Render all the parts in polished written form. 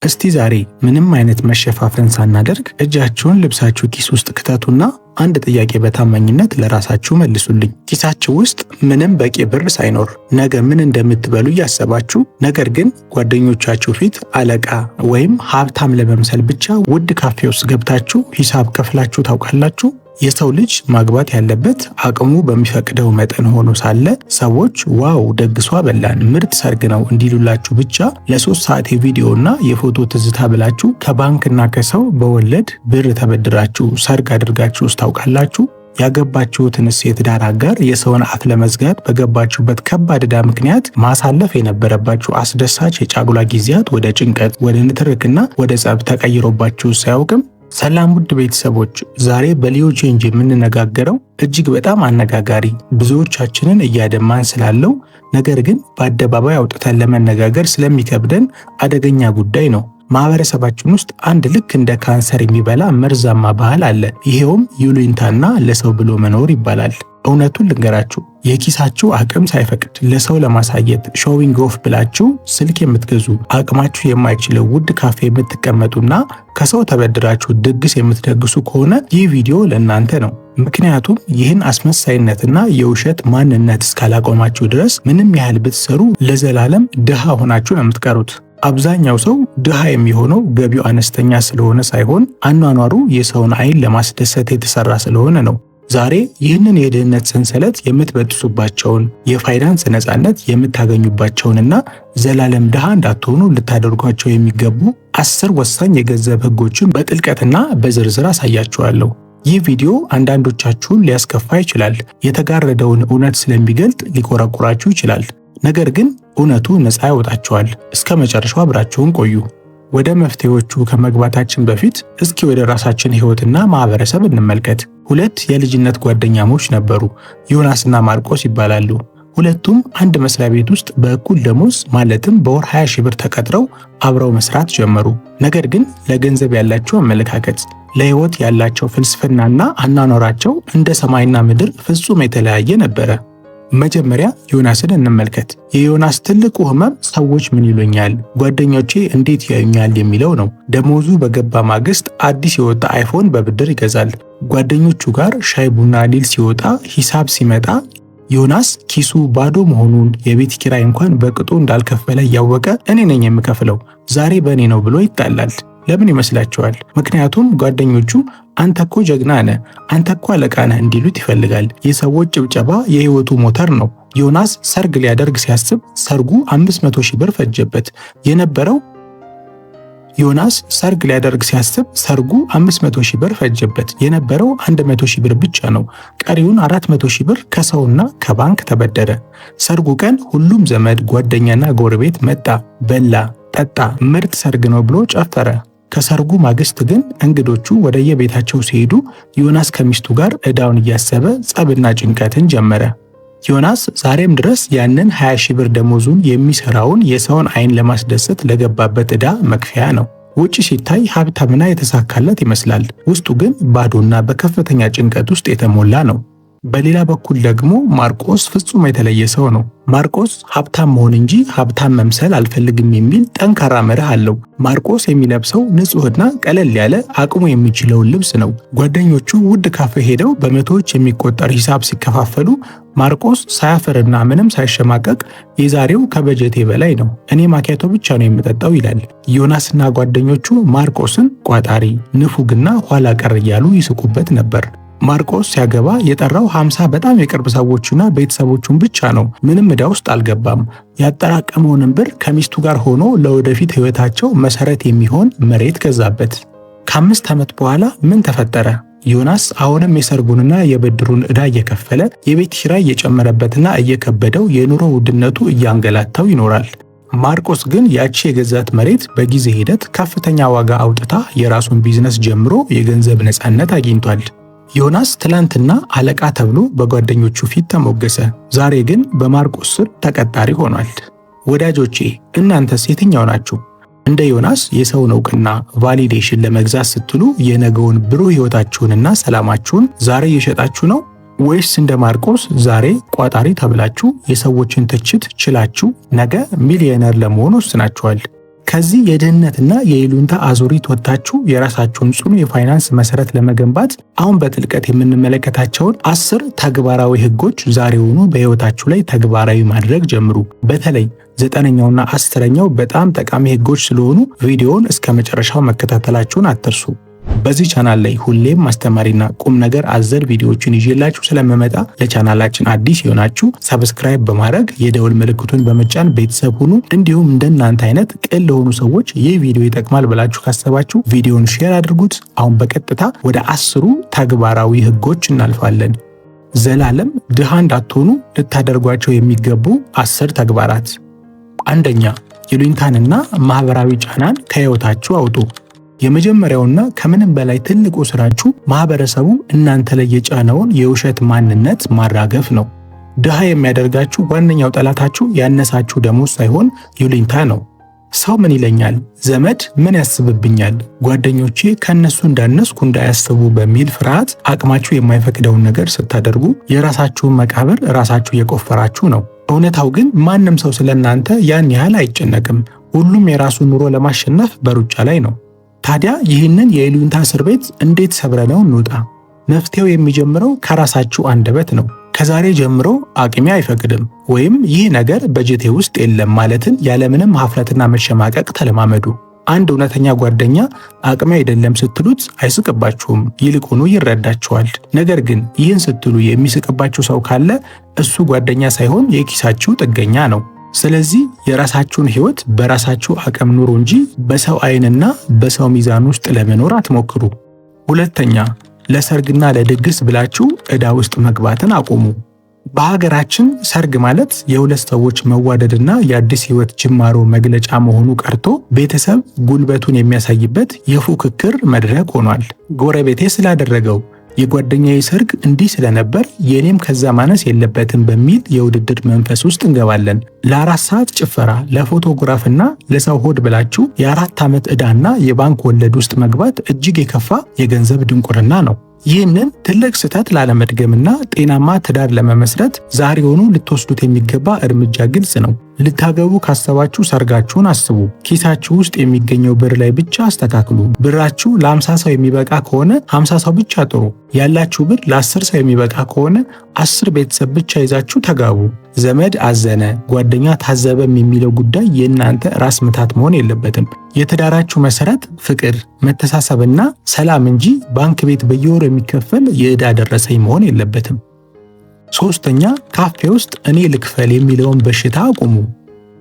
እስቲ ዛሬ ምንም አይነት መሸፋፈን ሳናደርግ እጃችሁን ልብሳችሁ ኪስ ውስጥ ክተቱና አንድ ጥያቄ በታማኝነት ለራሳችሁ መልሱልኝ። ኪሳችሁ ውስጥ ምንም በቂ ብር ሳይኖር ነገ ምን እንደምትበሉ እያሰባችሁ፣ ነገር ግን ጓደኞቻችሁ ፊት አለቃ ወይም ሀብታም ለመምሰል ብቻ ውድ ካፌ ውስጥ ገብታችሁ ሂሳብ ከፍላችሁ ታውቃላችሁ? የሰው ልጅ ማግባት ያለበት አቅሙ በሚፈቅደው መጠን ሆኖ ሳለ ሰዎች ዋው ደግሷ በላን ምርጥ ሰርግ ነው እንዲሉላችሁ ብቻ ለ3 ሰዓት የቪዲዮና የፎቶ ትዝታ ብላችሁ ከባንክና ከሰው በወለድ ብር ተበድራችሁ ሰርግ አድርጋችሁ ታውቃላችሁ? ያገባችሁትን የትዳር አጋር የሰውን አፍ ለመዝጋት በገባችሁበት ከባድ ዕዳ ምክንያት ማሳለፍ የነበረባችሁ አስደሳች የጫጉላ ጊዜያት ወደ ጭንቀት፣ ወደ ንትርክና ወደ ጸብ ተቀይሮባችሁ ሳያውቅም? ሰላም ውድ ቤተሰቦች፣ ዛሬ በሊዮ ቼንጅ የምንነጋገረው እጅግ በጣም አነጋጋሪ ብዙዎቻችንን እያደማን ስላለው ነገር ግን በአደባባይ አውጥተን ለመነጋገር ስለሚከብደን አደገኛ ጉዳይ ነው። ማህበረሰባችን ውስጥ አንድ ልክ እንደ ካንሰር የሚበላ መርዛማ ባህል አለ። ይሄውም ይሉኝታና ለሰው ብሎ መኖር ይባላል። እውነቱን ልንገራችሁ፣ የኪሳችሁ አቅም ሳይፈቅድ ለሰው ለማሳየት ሾዊንግ ኦፍ ብላችሁ ስልክ የምትገዙ፣ አቅማችሁ የማይችለው ውድ ካፌ የምትቀመጡና ከሰው ተበድራችሁ ድግስ የምትደግሱ ከሆነ ይህ ቪዲዮ ለእናንተ ነው። ምክንያቱም ይህን አስመሳይነትና የውሸት ማንነት እስካላቆማችሁ ድረስ ምንም ያህል ብትሰሩ ለዘላለም ድሃ ሆናችሁ ነው የምትቀሩት። አብዛኛው ሰው ድሃ የሚሆነው ገቢው አነስተኛ ስለሆነ ሳይሆን አኗኗሩ የሰውን ዓይን ለማስደሰት የተሰራ ስለሆነ ነው። ዛሬ ይህንን የድህነት ሰንሰለት የምትበጥሱባቸውን፣ የፋይናንስ ነፃነት የምታገኙባቸውንና ዘላለም ድሃ እንዳትሆኑ ልታደርጓቸው የሚገቡ 10 ወሳኝ የገንዘብ ሕጎችን በጥልቀትና በዝርዝር አሳያችኋለሁ። ይህ ቪዲዮ አንዳንዶቻችሁን ሊያስከፋ ይችላል። የተጋረደውን እውነት ስለሚገልጥ ሊቆረቁራችሁ ይችላል። ነገር ግን እውነቱ ነፃ ያወጣችኋል። እስከ መጨረሻው አብራችሁን ቆዩ። ወደ መፍትሄዎቹ ከመግባታችን በፊት እስኪ ወደ ራሳችን ሕይወትና ማህበረሰብ እንመልከት። 2 የልጅነት ጓደኛሞች ነበሩ። ዮናስና ማርቆስ ይባላሉ። ሁለቱም አንድ መስሪያ ቤት ውስጥ በእኩል ደሞዝ ማለትም በወር 20 ሺህ ብር ተቀጥረው አብረው መስራት ጀመሩ። ነገር ግን ለገንዘብ ያላቸው አመለካከት፣ ለሕይወት ያላቸው ፍልስፍናና አኗኗራቸው እንደ ሰማይና ምድር ፍጹም የተለያየ ነበረ። መጀመሪያ ዮናስን እንመልከት። የዮናስ ትልቁ ህመም ሰዎች ምን ይሉኛል፣ ጓደኞቼ እንዴት ያዩኛል የሚለው ነው። ደሞዙ በገባ ማግስት አዲስ የወጣ አይፎን በብድር ይገዛል። ጓደኞቹ ጋር ሻይ ቡና ሊል ሲወጣ ሂሳብ ሲመጣ ዮናስ ኪሱ ባዶ መሆኑን፣ የቤት ኪራይ እንኳን በቅጡ እንዳልከፈለ እያወቀ እኔ ነኝ የምከፍለው ዛሬ በእኔ ነው ብሎ ይጣላል። ለምን ይመስላችኋል? ምክንያቱም ጓደኞቹ አንተ እኮ ጀግና ነህ፣ አንተ እኮ አለቃ ነህ እንዲሉት ይፈልጋል። የሰዎች ጭብጨባ የህይወቱ ሞተር ነው። ዮናስ ሰርግ ሊያደርግ ሲያስብ ሰርጉ 500 ሺህ ብር ፈጀበት የነበረው 100 ሺህ ብር ብቻ ነው። ቀሪውን 400 ሺህ ብር ከሰውና ከባንክ ተበደረ። ሰርጉ ቀን ሁሉም ዘመድ ጓደኛና ጎረቤት መጣ፣ በላ፣ ጠጣ፣ ምርጥ ሰርግ ነው ብሎ ጨፈረ። ከሰርጉ ማግስት ግን እንግዶቹ ወደየቤታቸው ሲሄዱ ዮናስ ከሚስቱ ጋር ዕዳውን እያሰበ ጸብና ጭንቀትን ጀመረ። ዮናስ ዛሬም ድረስ ያንን 20 ሺህ ብር ደሞዙን የሚሰራውን የሰውን ዓይን ለማስደሰት ለገባበት ዕዳ መክፈያ ነው። ውጭ ሲታይ ሀብታምና የተሳካለት ይመስላል። ውስጡ ግን ባዶና በከፍተኛ ጭንቀት ውስጥ የተሞላ ነው። በሌላ በኩል ደግሞ ማርቆስ ፍጹም የተለየ ሰው ነው። ማርቆስ ሀብታም መሆን እንጂ ሀብታም መምሰል አልፈልግም የሚል ጠንካራ መርህ አለው። ማርቆስ የሚለብሰው ንጹሕና ቀለል ያለ አቅሙ የሚችለውን ልብስ ነው። ጓደኞቹ ውድ ካፌ ሄደው በመቶዎች የሚቆጠር ሂሳብ ሲከፋፈሉ ማርቆስ ሳያፍርና ምንም ሳይሸማቀቅ የዛሬው ከበጀቴ በላይ ነው፣ እኔ ማኪያቶ ብቻ ነው የምጠጣው ይላል። ዮናስና ጓደኞቹ ማርቆስን ቋጣሪ፣ ንፉግና ኋላ ቀር እያሉ ይስቁበት ነበር። ማርቆስ ሲያገባ የጠራው 50 በጣም የቅርብ ሰዎቹና ቤተሰቦቹን ብቻ ነው። ምንም ዕዳ ውስጥ አልገባም። ያጠራቀመውንም ብር ከሚስቱ ጋር ሆኖ ለወደፊት ሕይወታቸው መሰረት የሚሆን መሬት ገዛበት። ከ5 ዓመት በኋላ ምን ተፈጠረ? ዮናስ አሁንም የሰርጉንና የብድሩን ዕዳ እየከፈለ የቤት ኪራይ እየጨመረበትና እየከበደው የኑሮ ውድነቱ እያንገላታው ይኖራል። ማርቆስ ግን ያቺ የገዛት መሬት በጊዜ ሂደት ከፍተኛ ዋጋ አውጥታ የራሱን ቢዝነስ ጀምሮ የገንዘብ ነፃነት አግኝቷል። ዮናስ ትላንትና አለቃ ተብሎ በጓደኞቹ ፊት ተሞገሰ። ዛሬ ግን በማርቆስ ስር ተቀጣሪ ሆኗል። ወዳጆቼ እናንተስ የትኛው ናችሁ? እንደ ዮናስ የሰውን እውቅና ቫሊዴሽን ለመግዛት ስትሉ የነገውን ብሩህ ሕይወታችሁንና ሰላማችሁን ዛሬ እየሸጣችሁ ነው? ወይስ እንደ ማርቆስ ዛሬ ቋጣሪ ተብላችሁ የሰዎችን ትችት ችላችሁ ነገ ሚሊዮነር ለመሆን ወስናችኋል? ከዚህ የድህነትና የይሉኝታ አዙሪት ወጥታችሁ የራሳችሁን ጽኑ የፋይናንስ መሰረት ለመገንባት አሁን በጥልቀት የምንመለከታቸውን 10 ተግባራዊ ህጎች ዛሬውኑ በህይወታችሁ ላይ ተግባራዊ ማድረግ ጀምሩ። በተለይ 9ኛውና 10ኛው በጣም ጠቃሚ ህጎች ስለሆኑ ቪዲዮውን እስከ መጨረሻው መከታተላችሁን አትርሱ። በዚህ ቻናል ላይ ሁሌም አስተማሪና ቁም ነገር አዘል ቪዲዮዎችን ይዤላችሁ ስለምመጣ ለቻናላችን አዲስ የሆናችሁ ሰብስክራይብ በማድረግ የደወል ምልክቱን በመጫን ቤተሰብ ሁኑ። እንዲሁም እንደናንተ አይነት ቅን ለሆኑ ሰዎች ይህ ቪዲዮ ይጠቅማል ብላችሁ ካሰባችሁ ቪዲዮውን ሼር አድርጉት። አሁን በቀጥታ ወደ 10 ተግባራዊ ህጎች እናልፋለን። ዘላለም ድሃ እንዳትሆኑ ልታደርጓቸው የሚገቡ 10 ተግባራት። አንደኛ፣ ይሉኝታንና ማህበራዊ ጫናን ከህይወታችሁ አውጡ። የመጀመሪያውና ከምንም በላይ ትልቁ ስራችሁ ማህበረሰቡ እናንተ ላይ የጫነውን የውሸት ማንነት ማራገፍ ነው። ድሃ የሚያደርጋችሁ ዋነኛው ጠላታችሁ ያነሳችሁ ደሞዝ ሳይሆን ይሉኝታ ነው። ሰው ምን ይለኛል፣ ዘመድ ምን ያስብብኛል፣ ጓደኞቼ ከነሱ እንዳነስኩ እንዳያስቡ በሚል ፍርሃት አቅማችሁ የማይፈቅደውን ነገር ስታደርጉ የራሳችሁን መቃብር ራሳችሁ እየቆፈራችሁ ነው። እውነታው ግን ማንም ሰው ስለናንተ ያን ያህል አይጨነቅም። ሁሉም የራሱን ኑሮ ለማሸነፍ በሩጫ ላይ ነው። ታዲያ ይህንን የይሉኝታ እስር ቤት እንዴት ሰብረነው እንውጣ? መፍትሄው የሚጀምረው ከራሳችሁ አንደበት ነው። ከዛሬ ጀምሮ አቅሜ አይፈቅድም ወይም ይህ ነገር በጀቴ ውስጥ የለም ማለትን ያለምንም ሀፍረትና መሸማቀቅ ተለማመዱ። አንድ እውነተኛ ጓደኛ አቅሜ አይደለም ስትሉት አይስቅባችሁም፣ ይልቁኑ ይረዳችኋል። ነገር ግን ይህን ስትሉ የሚስቅባችሁ ሰው ካለ እሱ ጓደኛ ሳይሆን የኪሳችሁ ጥገኛ ነው። ስለዚህ የራሳችሁን ህይወት በራሳችሁ አቅም ኑሩ እንጂ በሰው አይንና በሰው ሚዛን ውስጥ ለመኖር አትሞክሩ። ሁለተኛ፣ ለሰርግና ለድግስ ብላችሁ ዕዳ ውስጥ መግባትን አቁሙ። በሀገራችን ሰርግ ማለት የሁለት ሰዎች መዋደድና የአዲስ ህይወት ጅማሮ መግለጫ መሆኑ ቀርቶ ቤተሰብ ጉልበቱን የሚያሳይበት የፉክክር መድረክ ሆኗል። ጎረቤቴ ስላደረገው፣ የጓደኛዬ ሰርግ እንዲህ ስለነበር የኔም ከዛ ማነስ የለበትም በሚል የውድድር መንፈስ ውስጥ እንገባለን። ለ4 ሰዓት ጭፈራ፣ ለፎቶግራፍና ለሰው ሆድ ብላችሁ የ4 ዓመት ዕዳና የባንክ ወለድ ውስጥ መግባት እጅግ የከፋ የገንዘብ ድንቁርና ነው። ይህንን ትልቅ ስህተት ላለመድገምና ጤናማ ትዳር ለመመስረት ዛሬውኑ ልትወስዱት የሚገባ እርምጃ ግልጽ ነው። ልታገቡ ካሰባችሁ ሰርጋችሁን አስቡ። ኪሳችሁ ውስጥ የሚገኘው ብር ላይ ብቻ አስተካክሉ። ብራችሁ ለ50 ሰው የሚበቃ ከሆነ 50 ሰው ብቻ ጥሩ። ያላችሁ ብር ለ10 ሰው የሚበቃ ከሆነ 10 ቤተሰብ ብቻ ይዛችሁ ተጋቡ። ዘመድ አዘነ፣ ጓደኛ ታዘበም የሚለው ጉዳይ የእናንተ ራስ ምታት መሆን የለበትም። የትዳራችሁ መሰረት ፍቅር፣ መተሳሰብና ሰላም እንጂ ባንክ ቤት በየወሩ የሚከፈል የዕዳ ደረሰኝ መሆን የለበትም። ሶስተኛ፣ ካፌ ውስጥ እኔ ልክፈል የሚለውን በሽታ አቁሙ።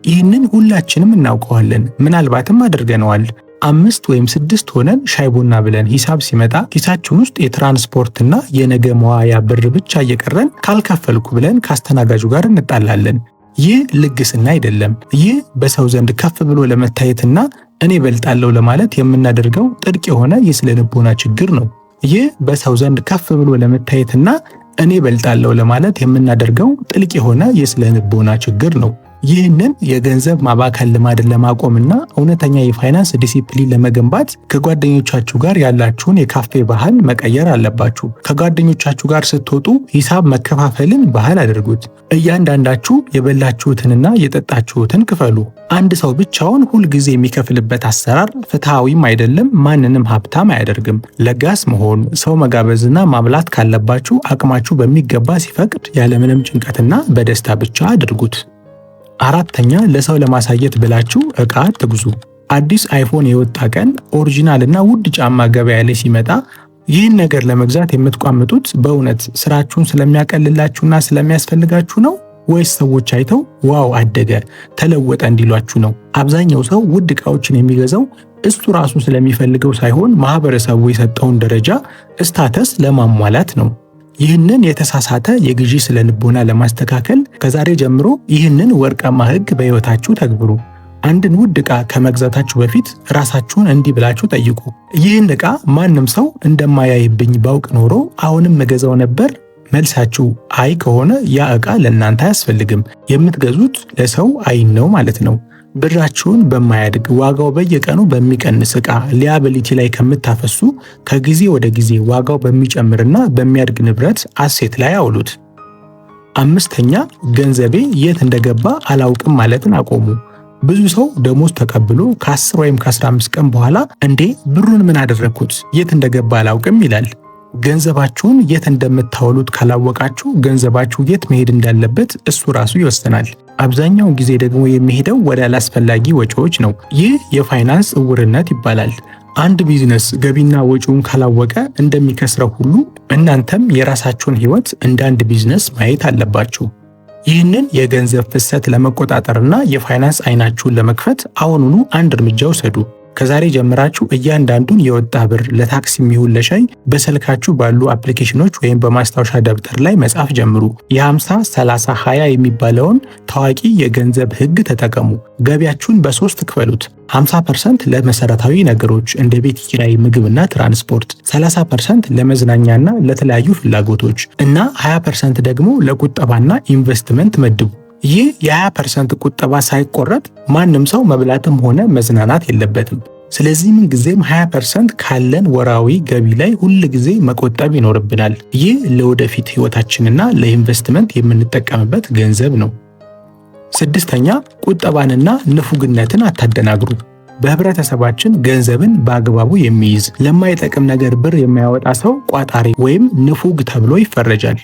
ይህንን ሁላችንም እናውቀዋለን፣ ምናልባትም አድርገነዋል። 5 ወይም 6 ሆነን ሻይ ቡና ብለን ሂሳብ ሲመጣ ኪሳችን ውስጥ የትራንስፖርትና የነገ መዋያ ብር ብቻ እየቀረን ካልከፈልኩ ብለን ካስተናጋጁ ጋር እንጣላለን። ይህ ልግስና አይደለም። ይህ በሰው ዘንድ ከፍ ብሎ ለመታየትና እኔ በልጣለሁ ለማለት የምናደርገው ጥልቅ የሆነ የስነ ልቦና ችግር ነው። ይህ በሰው ዘንድ ከፍ ብሎ ለመታየትና እኔ በልጣለሁ ለማለት የምናደርገው ጥልቅ የሆነ የስነ ልቦና ችግር ነው። ይህንን የገንዘብ ማባከን ልማድን ለማቆምና እውነተኛ የፋይናንስ ዲሲፕሊን ለመገንባት ከጓደኞቻችሁ ጋር ያላችሁን የካፌ ባህል መቀየር አለባችሁ። ከጓደኞቻችሁ ጋር ስትወጡ ሂሳብ መከፋፈልን ባህል አድርጉት። እያንዳንዳችሁ የበላችሁትንና የጠጣችሁትን ክፈሉ። አንድ ሰው ብቻውን ሁልጊዜ የሚከፍልበት አሰራር ፍትሐዊም አይደለም፣ ማንንም ሀብታም አያደርግም። ለጋስ መሆን፣ ሰው መጋበዝና ማብላት ካለባችሁ አቅማችሁ በሚገባ ሲፈቅድ ያለምንም ጭንቀትና በደስታ ብቻ አድርጉት። አራተኛ፣ ለሰው ለማሳየት ብላችሁ ዕቃ አትግዙ። አዲስ አይፎን የወጣ ቀን ኦሪጂናል እና ውድ ጫማ ገበያ ላይ ሲመጣ ይህን ነገር ለመግዛት የምትቋምጡት በእውነት ስራችሁን ስለሚያቀልላችሁና ስለሚያስፈልጋችሁ ነው ወይስ ሰዎች አይተው ዋው አደገ፣ ተለወጠ እንዲሏችሁ ነው? አብዛኛው ሰው ውድ ዕቃዎችን የሚገዛው እሱ ራሱ ስለሚፈልገው ሳይሆን ማህበረሰቡ የሰጠውን ደረጃ ስታተስ ለማሟላት ነው። ይህንን የተሳሳተ የግዢ ስነ ልቦና ለማስተካከል ከዛሬ ጀምሮ ይህንን ወርቃማ ሕግ በሕይወታችሁ ተግብሩ። አንድን ውድ ዕቃ ከመግዛታችሁ በፊት ራሳችሁን እንዲህ ብላችሁ ጠይቁ። ይህን ዕቃ ማንም ሰው እንደማያይብኝ ባውቅ ኖሮ አሁንም መገዛው ነበር? መልሳችሁ አይ ከሆነ ያ ዕቃ ለእናንተ አያስፈልግም። የምትገዙት ለሰው አይን ነው ማለት ነው። ብራችሁን በማያድግ ዋጋው በየቀኑ በሚቀንስ ዕቃ ሊያቢሊቲ ላይ ከምታፈሱ ከጊዜ ወደ ጊዜ ዋጋው በሚጨምርና በሚያድግ ንብረት አሴት ላይ አውሉት። አምስተኛ፣ ገንዘቤ የት እንደገባ አላውቅም ማለትን አቆሙ። ብዙ ሰው ደሞዝ ተቀብሎ ከ10 ወይም ከ15 ቀን በኋላ እንዴ ብሩን ምን አደረግኩት የት እንደገባ አላውቅም ይላል። ገንዘባችሁን የት እንደምታውሉት ካላወቃችሁ ገንዘባችሁ የት መሄድ እንዳለበት እሱ ራሱ ይወስናል። አብዛኛውን ጊዜ ደግሞ የሚሄደው ወደ አላስፈላጊ ወጪዎች ነው። ይህ የፋይናንስ እውርነት ይባላል። አንድ ቢዝነስ ገቢና ወጪውን ካላወቀ እንደሚከስረው ሁሉ እናንተም የራሳችሁን ሕይወት እንደ አንድ ቢዝነስ ማየት አለባችሁ። ይህንን የገንዘብ ፍሰት ለመቆጣጠርና የፋይናንስ አይናችሁን ለመክፈት አሁኑኑ አንድ እርምጃ ውሰዱ። ከዛሬ ጀምራችሁ እያንዳንዱን የወጣ ብር ለታክሲ የሚሆን ለሻይ በስልካችሁ ባሉ አፕሊኬሽኖች ወይም በማስታወሻ ደብተር ላይ መጻፍ ጀምሩ። የ50 30 20 የሚባለውን ታዋቂ የገንዘብ ሕግ ተጠቀሙ። ገቢያችሁን በ3 ክፈሉት። 50% ለመሰረታዊ ነገሮች እንደ ቤት ኪራይ፣ ምግብና ትራንስፖርት፣ 30% ለመዝናኛና ለተለያዩ ፍላጎቶች እና 20% ደግሞ ለቁጠባና ኢንቨስትመንት መድቡ። ይህ የ20% ቁጠባ ሳይቆረጥ ማንም ሰው መብላትም ሆነ መዝናናት የለበትም። ስለዚህ ምን ጊዜም 20% ካለን ወራዊ ገቢ ላይ ሁል ጊዜ መቆጠብ ይኖርብናል። ይህ ለወደፊት ህይወታችንና ለኢንቨስትመንት የምንጠቀምበት ገንዘብ ነው። 6ኛ ቁጠባንና ንፉግነትን አታደናግሩ። በህብረተሰባችን ገንዘብን በአግባቡ የሚይዝ ለማይጠቅም ነገር ብር የሚያወጣ ሰው ቋጣሪ ወይም ንፉግ ተብሎ ይፈረጃል።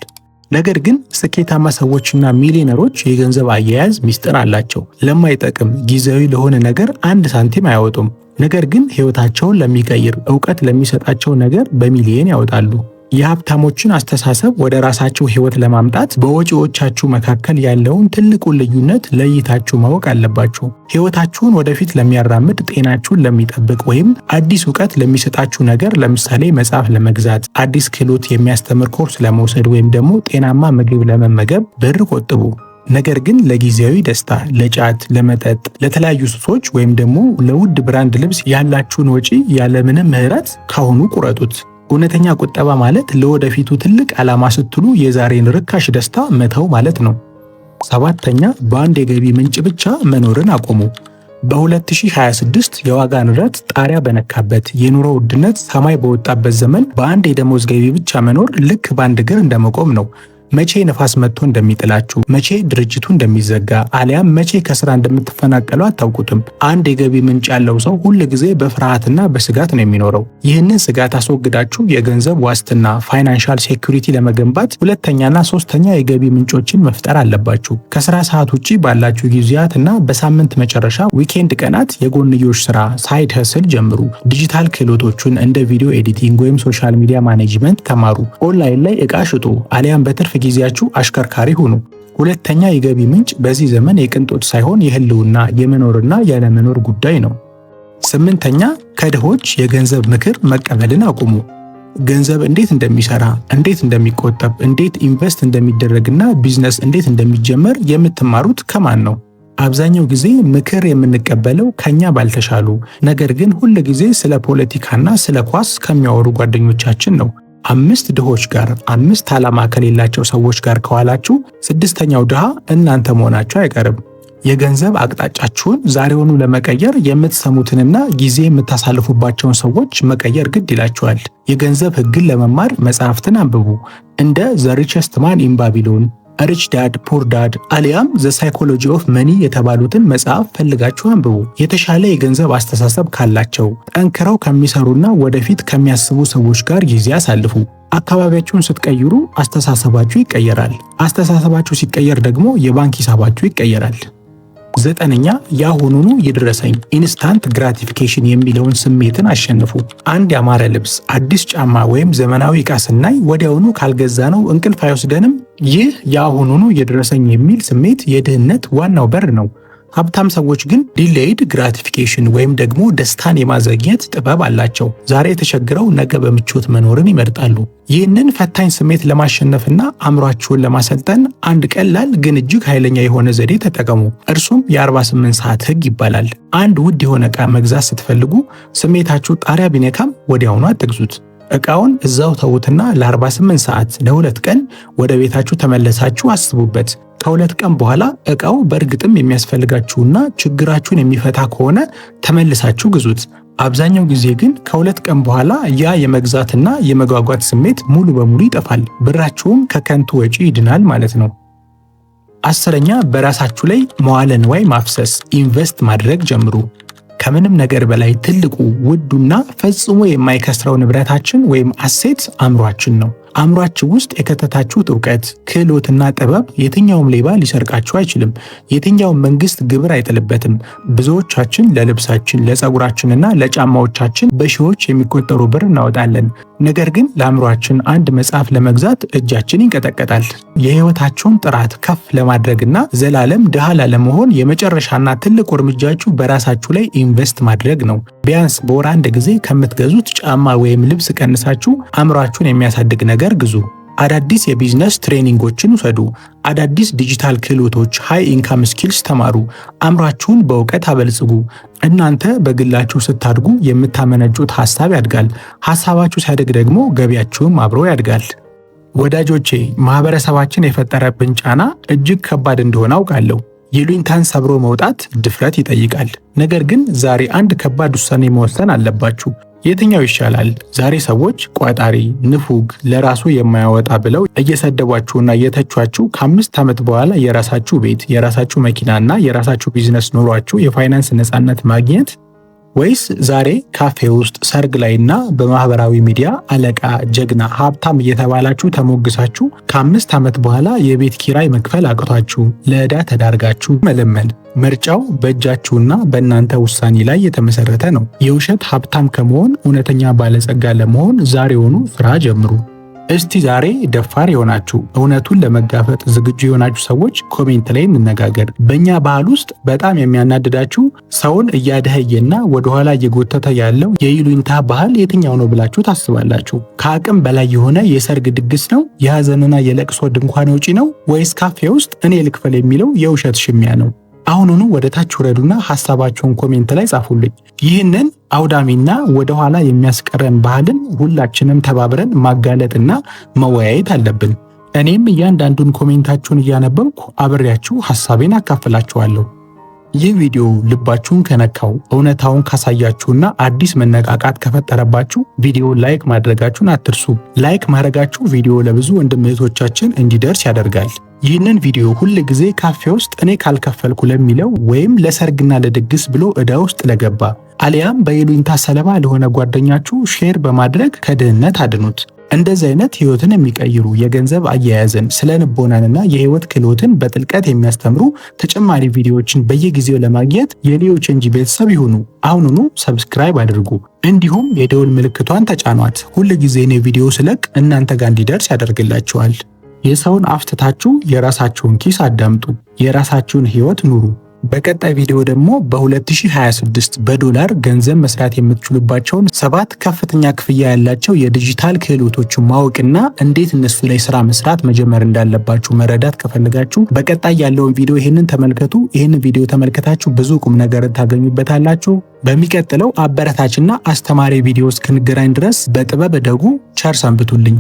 ነገር ግን ስኬታማ ሰዎችና ሚሊዮነሮች የገንዘብ አያያዝ ሚስጥር አላቸው። ለማይጠቅም ጊዜያዊ ለሆነ ነገር 1 ሳንቲም አያወጡም። ነገር ግን ህይወታቸውን ለሚቀይር እውቀት ለሚሰጣቸው ነገር በሚሊዮን ያወጣሉ። የሀብታሞችን አስተሳሰብ ወደ ራሳችሁ ህይወት ለማምጣት በወጪዎቻችሁ መካከል ያለውን ትልቁን ልዩነት ለይታችሁ ማወቅ አለባችሁ። ህይወታችሁን ወደፊት ለሚያራምድ፣ ጤናችሁን ለሚጠብቅ ወይም አዲስ እውቀት ለሚሰጣችሁ ነገር ለምሳሌ መጽሐፍ ለመግዛት፣ አዲስ ክህሎት የሚያስተምር ኮርስ ለመውሰድ ወይም ደግሞ ጤናማ ምግብ ለመመገብ ብር ቆጥቡ። ነገር ግን ለጊዜያዊ ደስታ፣ ለጫት፣ ለመጠጥ፣ ለተለያዩ ሱሶች ወይም ደግሞ ለውድ ብራንድ ልብስ ያላችሁን ወጪ ያለምንም ምህረት ካሁኑ ቁረጡት። እውነተኛ ቁጠባ ማለት ለወደፊቱ ትልቅ ዓላማ ስትሉ የዛሬን ርካሽ ደስታ መተው ማለት ነው። 7ኛ በአንድ የገቢ ምንጭ ብቻ መኖርን አቆሙ። በ2026 የዋጋ ንረት ጣሪያ በነካበት የኑሮ ውድነት ሰማይ በወጣበት ዘመን በአንድ የደሞዝ ገቢ ብቻ መኖር ልክ በአንድ እግር እንደመቆም ነው። መቼ ነፋስ መጥቶ እንደሚጥላችሁ፣ መቼ ድርጅቱ እንደሚዘጋ አሊያም መቼ ከስራ እንደምትፈናቀሉ አታውቁትም። አንድ የገቢ ምንጭ ያለው ሰው ሁል ጊዜ በፍርሃትና በስጋት ነው የሚኖረው። ይህንን ስጋት አስወግዳችሁ የገንዘብ ዋስትና ፋይናንሻል ሴኩሪቲ ለመገንባት 2ኛና 3ኛ የገቢ ምንጮችን መፍጠር አለባችሁ። ከስራ ሰዓት ውጪ ባላችሁ ጊዜያትና በሳምንት መጨረሻ ዊኬንድ ቀናት የጎንዮሽ ስራ ሳይድ ህስል ጀምሩ። ዲጂታል ክህሎቶቹን እንደ ቪዲዮ ኤዲቲንግ ወይም ሶሻል ሚዲያ ማኔጅመንት ተማሩ። ኦንላይን ላይ ዕቃ ሽጡ አሊያም በትርፍ ጊዜያችሁ አሽከርካሪ ሁኑ። 2ኛ የገቢ ምንጭ በዚህ ዘመን የቅንጦት ሳይሆን የህልውና የመኖርና ያለመኖር ጉዳይ ነው። 8ኛ ከድሆች የገንዘብ ምክር መቀበልን አቁሙ። ገንዘብ እንዴት እንደሚሰራ፣ እንዴት እንደሚቆጠብ፣ እንዴት ኢንቨስት እንደሚደረግና ቢዝነስ እንዴት እንደሚጀመር የምትማሩት ከማን ነው? አብዛኛው ጊዜ ምክር የምንቀበለው ከኛ ባልተሻሉ ነገር ግን ሁል ጊዜ ስለ ፖለቲካና ስለ ኳስ ከሚያወሩ ጓደኞቻችን ነው። 5 ድሆች ጋር 5 ዓላማ ከሌላቸው ሰዎች ጋር ከዋላችሁ 6ኛው ድሃ እናንተ መሆናችሁ አይቀርም። የገንዘብ አቅጣጫችሁን ዛሬውኑ ለመቀየር የምትሰሙትንና ጊዜ የምታሳልፉባቸውን ሰዎች መቀየር ግድ ይላችኋል። የገንዘብ ሕግን ለመማር መጽሐፍትን አንብቡ። እንደ ዘ ሪቸስት ማን ኢን ባቢሎን፣ ሪች ዳድ ፑር ዳድ አሊያም ዘ ሳይኮሎጂ ኦፍ መኒ የተባሉትን መጽሐፍ ፈልጋችሁ አንብቡ። የተሻለ የገንዘብ አስተሳሰብ ካላቸው ጠንክረው ከሚሰሩና ወደፊት ከሚያስቡ ሰዎች ጋር ጊዜ አሳልፉ። አካባቢያችሁን ስትቀይሩ አስተሳሰባችሁ ይቀየራል። አስተሳሰባችሁ ሲቀየር ደግሞ የባንክ ሂሳባችሁ ይቀየራል። 9ኛ ያሁኑኑ ይድረሰኝ ኢንስታንት ግራቲፊኬሽን የሚለውን ስሜትን አሸንፉ። አንድ ያማረ ልብስ፣ አዲስ ጫማ ወይም ዘመናዊ ዕቃ ስናይ ወዲያውኑ ካልገዛነው እንቅልፍ አይወስደንም። ይህ ያሁኑኑ ይድረሰኝ የሚል ስሜት የድህነት ዋናው በር ነው። ሀብታም ሰዎች ግን ዲሌይድ ግራቲፊኬሽን ወይም ደግሞ ደስታን የማዘግየት ጥበብ አላቸው። ዛሬ ተቸግረው ነገ በምቾት መኖርን ይመርጣሉ። ይህንን ፈታኝ ስሜት ለማሸነፍና አእምሯችሁን ለማሰልጠን አንድ ቀላል ግን እጅግ ኃይለኛ የሆነ ዘዴ ተጠቀሙ። እርሱም የ48 ሰዓት ሕግ ይባላል። አንድ ውድ የሆነ ዕቃ መግዛት ስትፈልጉ ስሜታችሁ ጣሪያ ቢነካም ወዲያውኑ አትግዙት። ዕቃውን እዛው ተዉትና ለ48 ሰዓት ለ2 ቀን ወደ ቤታችሁ ተመለሳችሁ አስቡበት። ከ2 ቀን በኋላ ዕቃው በእርግጥም የሚያስፈልጋችሁና ችግራችሁን የሚፈታ ከሆነ ተመልሳችሁ ግዙት። አብዛኛው ጊዜ ግን ከ2 ቀን በኋላ ያ የመግዛትና የመጓጓት ስሜት ሙሉ በሙሉ ይጠፋል። ብራችሁም ከከንቱ ወጪ ይድናል ማለት ነው። 10ኛ በራሳችሁ ላይ መዋለ ንዋይ ማፍሰስ ኢንቨስት ማድረግ ጀምሩ። ከምንም ነገር በላይ ትልቁ ውዱና ፈጽሞ የማይከስረው ንብረታችን ወይም አሴት አእምሯችን ነው። አእምሯችን ውስጥ የከተታችሁት እውቀት፣ ክህሎትና ጥበብ የትኛውም ሌባ ሊሰርቃችሁ አይችልም። የትኛውም መንግስት ግብር አይጥልበትም። ብዙዎቻችን ለልብሳችን፣ ለፀጉራችንና ለጫማዎቻችን በሺዎች የሚቆጠሩ ብር እናወጣለን። ነገር ግን ለአእምሯችን አንድ መጽሐፍ ለመግዛት እጃችን ይንቀጠቀጣል። የህይወታችሁን ጥራት ከፍ ለማድረግና ዘላለም ድሃ ላለመሆን የመጨረሻና ትልቁ እርምጃችሁ በራሳችሁ ላይ ኢንቨስት ማድረግ ነው። ቢያንስ በወር አንድ ጊዜ ከምትገዙት ጫማ ወይም ልብስ ቀንሳችሁ አእምሯችሁን የሚያሳድግ ነገር ግዙ። አዳዲስ የቢዝነስ ትሬኒንጎችን ውሰዱ። አዳዲስ ዲጂታል ክህሎቶች ሃይ ኢንካም ስኪልስ ተማሩ። አእምሯችሁን በእውቀት አበልጽጉ። እናንተ በግላችሁ ስታድጉ የምታመነጩት ሐሳብ ያድጋል። ሐሳባችሁ ሲያድግ ደግሞ ገቢያችሁም አብሮ ያድጋል። ወዳጆቼ፣ ማህበረሰባችን የፈጠረብን ጫና እጅግ ከባድ እንደሆነ አውቃለሁ። ይሉኝታን ሰብሮ መውጣት ድፍረት ይጠይቃል። ነገር ግን ዛሬ አንድ ከባድ ውሳኔ መወሰን አለባችሁ። የትኛው ይሻላል? ዛሬ ሰዎች ቋጣሪ፣ ንፉግ፣ ለራሱ የማያወጣ ብለው እየሰደቧችሁና እየተቿችሁ ከ5 ዓመት በኋላ የራሳችሁ ቤት፣ የራሳችሁ መኪናና የራሳችሁ ቢዝነስ ኖሯችሁ የፋይናንስ ነፃነት ማግኘት፣ ወይስ ዛሬ ካፌ ውስጥ፣ ሰርግ ላይና በማህበራዊ ሚዲያ አለቃ፣ ጀግና፣ ሀብታም እየተባላችሁ ተሞግሳችሁ ከ5 ዓመት በኋላ የቤት ኪራይ መክፈል አቅቷችሁ ለዕዳ ተዳርጋችሁ መለመን? ምርጫው በእጃችሁና በእናንተ ውሳኔ ላይ የተመሰረተ ነው። የውሸት ሀብታም ከመሆን እውነተኛ ባለጸጋ ለመሆን ዛሬውኑ ስራ ጀምሩ። እስቲ ዛሬ ደፋር የሆናችሁ እውነቱን ለመጋፈጥ ዝግጁ የሆናችሁ ሰዎች ኮሜንት ላይ እንነጋገር። በእኛ ባህል ውስጥ በጣም የሚያናድዳችሁ ሰውን እያደኸየና ወደኋላ እየጎተተ ያለው የይሉኝታ ባህል የትኛው ነው ብላችሁ ታስባላችሁ? ከአቅም በላይ የሆነ የሰርግ ድግስ ነው? የሐዘንና የለቅሶ ድንኳን ወጪ ነው? ወይስ ካፌ ውስጥ እኔ ልክፈል የሚለው የውሸት ሽሚያ ነው? አሁኑኑ ወደ ታች ውረዱና ሐሳባችሁን ኮሜንት ላይ ጻፉልኝ። ይህንን አውዳሚና ወደ ኋላ የሚያስቀረን ባህልን ሁላችንም ተባብረን ማጋለጥና መወያየት አለብን። እኔም እያንዳንዱን ኮሜንታችሁን እያነበብኩ አብሬያችሁ ሐሳቤን አካፍላችኋለሁ። ይህ ቪዲዮ ልባችሁን ከነካው፣ እውነታውን ካሳያችሁና አዲስ መነቃቃት ከፈጠረባችሁ ቪዲዮ ላይክ ማድረጋችሁን አትርሱ። ላይክ ማድረጋችሁ ቪዲዮ ለብዙ ወንድም እህቶቻችን እንዲደርስ ያደርጋል። ይህንን ቪዲዮ ሁል ጊዜ ካፌ ውስጥ እኔ ካልከፈልኩ ለሚለው ወይም ለሰርግና ለድግስ ብሎ ዕዳ ውስጥ ለገባ አሊያም በይሉኝታ ሰለባ ለሆነ ጓደኛችሁ ሼር በማድረግ ከድህነት አድኑት። እንደዚህ አይነት ህይወትን የሚቀይሩ የገንዘብ አያያዝን፣ ስለ ልቦናንና የህይወት ክህሎትን በጥልቀት የሚያስተምሩ ተጨማሪ ቪዲዮዎችን በየጊዜው ለማግኘት የሊዮ ቼንጅ ቤተሰብ ይሁኑ። አሁኑኑ ሰብስክራይብ አድርጉ፣ እንዲሁም የደወል ምልክቷን ተጫኗት። ሁል ጊዜ እኔ ቪዲዮ ስለቅ እናንተ ጋር እንዲደርስ ያደርግላችኋል። የሰውን አፍ ትታችሁ የራሳችሁን ኪስ አዳምጡ፣ የራሳችሁን ህይወት ኑሩ። በቀጣይ ቪዲዮ ደግሞ በ2026 በዶላር ገንዘብ መስራት የምትችሉባቸውን 7 ከፍተኛ ክፍያ ያላቸው የዲጂታል ክህሎቶችን ማወቅና እንዴት እነሱ ላይ ስራ መስራት መጀመር እንዳለባችሁ መረዳት ከፈለጋችሁ በቀጣይ ያለውን ቪዲዮ ይህንን ተመልከቱ። ይህንን ቪዲዮ ተመልከታችሁ ብዙ ቁም ነገር ታገኙበታላችሁ። በሚቀጥለው አበረታችና አስተማሪ ቪዲዮ እስክንገናኝ ድረስ በጥበብ እደጉ። ቸር ሰንብቱልኝ።